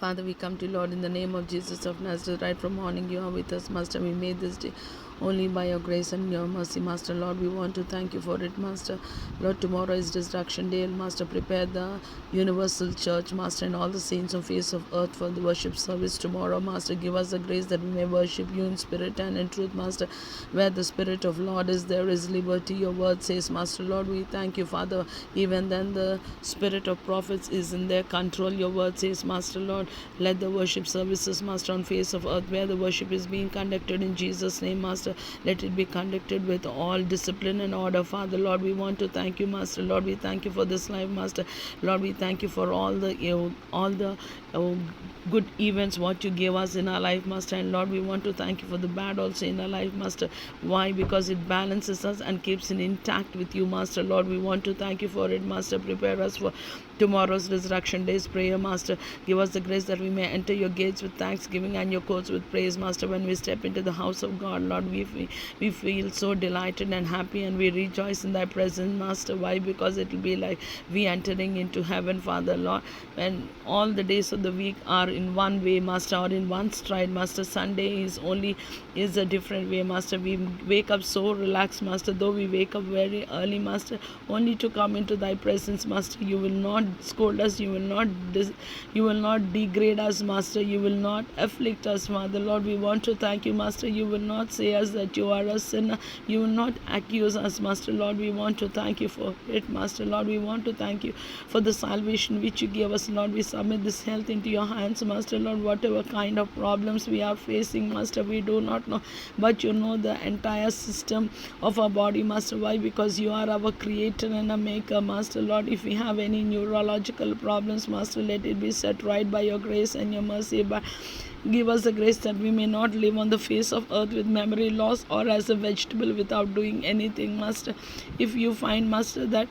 Father, we come to you, Lord, in the name of Jesus of Nazareth. Right from morning, you are with us, Master. We made this day only by your grace and your mercy, Master. Lord, we want to thank you for it, Master. Lord, tomorrow is Destruction Day, Master. Prepare the Universal Church, Master, and all the saints on face of earth for the worship service tomorrow, Master. Give us the grace that we may worship you in spirit and in truth, Master. Where the Spirit of Lord is, there is liberty. Your word says, Master. Lord, we thank you, Father. Even then, the spirit of prophets is in their control. Your word says, Master, Lord, let the worship services, Master, on face of earth, where the worship is being conducted in Jesus' name, Master, let it be conducted with all discipline and order, Father. Lord, we want to thank you, Master. Lord, we thank you for this life, Master. Lord, we thank you for all the good events what you gave us in our life, Master. And Lord, we want to thank you for the bad also in our life, Master. Why? Because it balances us and keeps it intact with you, Master. Lord, we want to thank you for it, Master. Prepare us for tomorrow's Resurrection Day's prayer, Master. Give us the grace that we may enter your gates with thanksgiving and your courts with praise, Master. When we step into the house of God, Lord, we feel so delighted and happy, and we rejoice in thy presence, Master. Why? Because it will be like we entering into heaven, Father, Lord. When all the days of the week are in one way, Master, or in one stride, Master. Sunday is a different way, Master. We wake up so relaxed, Master, though we wake up very early, Master, only to come into thy presence, Master. You will not scold us, you will not degrade us, Master. You will not afflict us, Father. Lord, we want to thank you, Master. You will not say us that you are a sinner. You will not accuse us, Master. Lord, we want to thank you for it, Master. Lord, we want to thank you for the salvation which you gave us, Lord. We submit this health into your hands, Master. Lord, whatever kind of problems we are facing, Master, we do not know, but you know the entire system of our body, Master. Why? Because you are our creator and a maker, Master. Lord, if we have any neurological problems, Master, let it be set right by your grace and your mercy. But give us the grace that we may not live on the face of earth with memory loss or as a vegetable without doing anything, Master. If you find, Master, that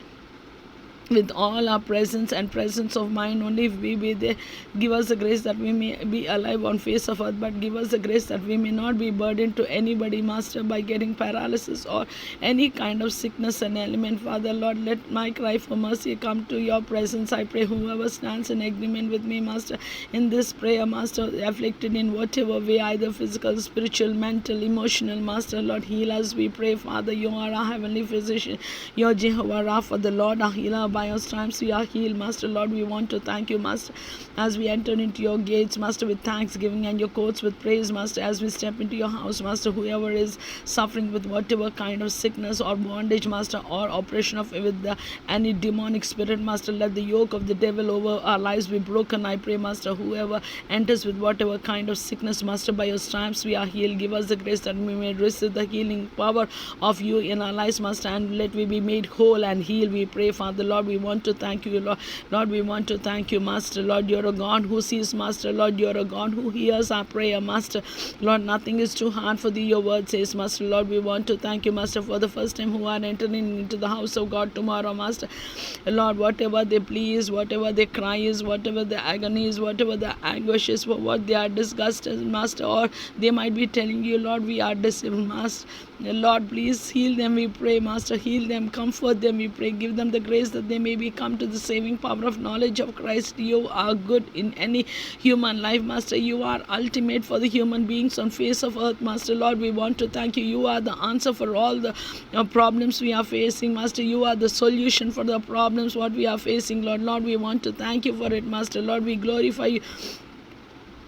with all our presence and presence of mind only, if we be there, give us the grace that we may be alive on face of earth, but give us the grace that we may not be burdened to anybody, Master, by getting paralysis or any kind of sickness and ailment, Father. Lord, let my cry for mercy come to your presence. I pray whoever stands in agreement with me, Master, in this prayer, Master, afflicted in whatever way, either physical, spiritual, mental, emotional, Master, Lord, heal us, we pray, Father. You are our heavenly physician. You are Jehovah Rapha, the Lord, our healer. By your stripes we are healed, Master. Lord, we want to thank you, Master, as we enter into your gates, Master, with thanksgiving and your courts with praise, Master. As we step into your house, Master, whoever is suffering with whatever kind of sickness or bondage, Master, or oppression of any demonic spirit, Master, let the yoke of the devil over our lives be broken. I pray, Master, whoever enters with whatever kind of sickness, Master, by your stripes we are healed. Give us the grace that we may receive the healing power of you in our lives, Master, and let we be made whole and healed, we pray, Father. Lord, we want to thank you, Lord. Lord, we want to thank you, Master. Lord, you're a God who sees, Master. Lord, you're a God who hears our prayer, Master. Lord, nothing is too hard for thee, your word says, Master. Lord, we want to thank you, Master, for the first time who are entering into the house of God tomorrow, Master. Lord, whatever they please, whatever their cry is, whatever the agony is, whatever the anguish is, for what they are disgusted, Master, or they might be telling you, Lord, we are disabled, Master. Lord, please heal them, we pray, Master. Heal them, comfort them, we pray. Give them the grace that they may become to the saving power of knowledge of Christ. You are good in any human life, Master. You are ultimate for the human beings on face of earth, Master. Lord, we want to thank you. You are the answer for all the problems we are facing, Master. You are the solution for the problems what we are facing, Lord. Lord, we want to thank you for it, Master. Lord, we glorify you.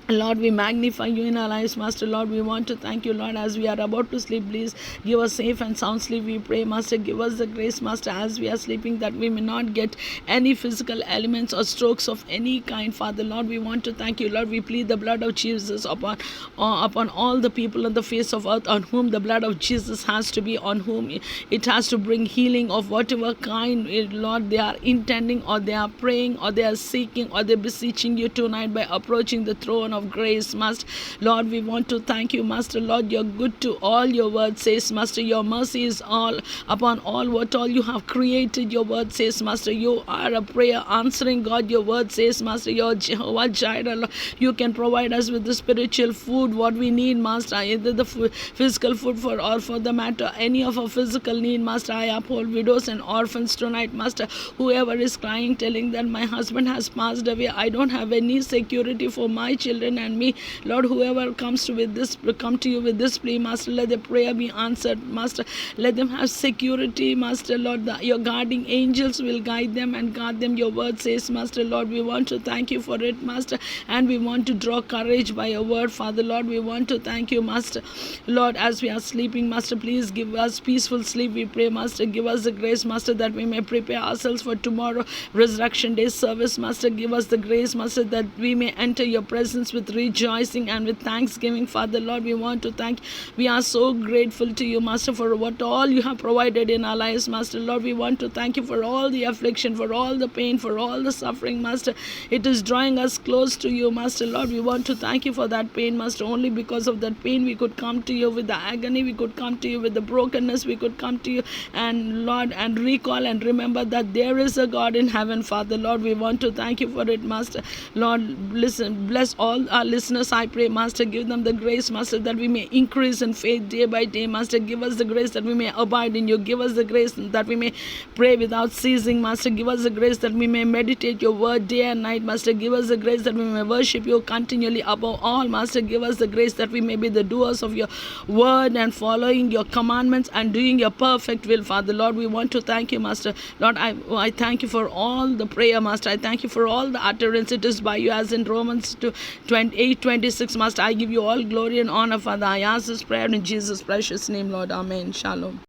Lord, we magnify you in our lives, Master. Lord, we want to thank you, Lord, as we are about to sleep. Please give us safe and sound sleep, we pray, Master. Give us the grace, Master, as we are sleeping, that we may not get any physical elements or strokes of any kind, Father. Lord, we want to thank you, Lord. We plead the blood of Jesus upon all the people on the face of earth on whom the blood of Jesus has to be, on whom it has to bring healing of whatever kind, Lord, they are intending, or they are praying, or they are seeking, or they are beseeching you tonight by approaching the throne of of grace, Master. Lord, we want to thank you, Master. Lord, you're good to all. Your word says, Master, your mercy is all upon all what all you have created. Your word says, Master, you are a prayer answering God. Your word says, Master, you're Jehovah Jireh. Lord, you can provide us with the spiritual food what we need, Master, either the physical food for or for the matter any of our physical need, Master. I uphold widows and orphans tonight, Master. Whoever is crying, telling that my husband has passed away, I don't have any security for my children and me, Lord, whoever comes to come to you with this plea, Master, let the prayer be answered, Master. Let them have security, Master. Lord, your guarding angels will guide them and guard them. Your word says, Master. Lord, we want to thank you for it, Master, and we want to draw courage by your word, Father. Lord, we want to thank you, Master. Lord, as we are sleeping, Master, please give us peaceful sleep, we pray, Master. Give us the grace, Master, that we may prepare ourselves for tomorrow Resurrection Day service, Master. Give us the grace, Master, that we may enter your presence with rejoicing and with thanksgiving, Father. Lord, we want to thank you. We are so grateful to you, Master, for what all you have provided in our lives, Master. Lord, we want to thank you for all the affliction, for all the pain, for all the suffering, Master. It is drawing us close to you, Master. Lord, we want to thank you for that pain, Master. Only because of that pain we could come to you with the agony, we could come to you with the brokenness, we could come to you and, Lord, and recall and remember that there is a God in heaven, Father. Lord, we want to thank you for it, Master. Lord, listen, bless all our listeners, I pray, Master. Give them the grace, Master, that we may increase in faith day by day, Master. Give us the grace that we may abide in you. Give us the grace that we may pray without ceasing, Master. Give us the grace that we may meditate your word day and night, Master. Give us the grace that we may worship you continually above all, Master. Give us the grace that we may be the doers of your word and following your commandments and doing your perfect will, Father. Lord, we want to thank you, Master. Lord, I thank you for all the prayer, Master. I thank you for all the utterance. It is by you, as in Romans 8:26, Master. I give you all glory and honor, Father. I ask this prayer in Jesus' precious name, Lord. Amen. Shalom.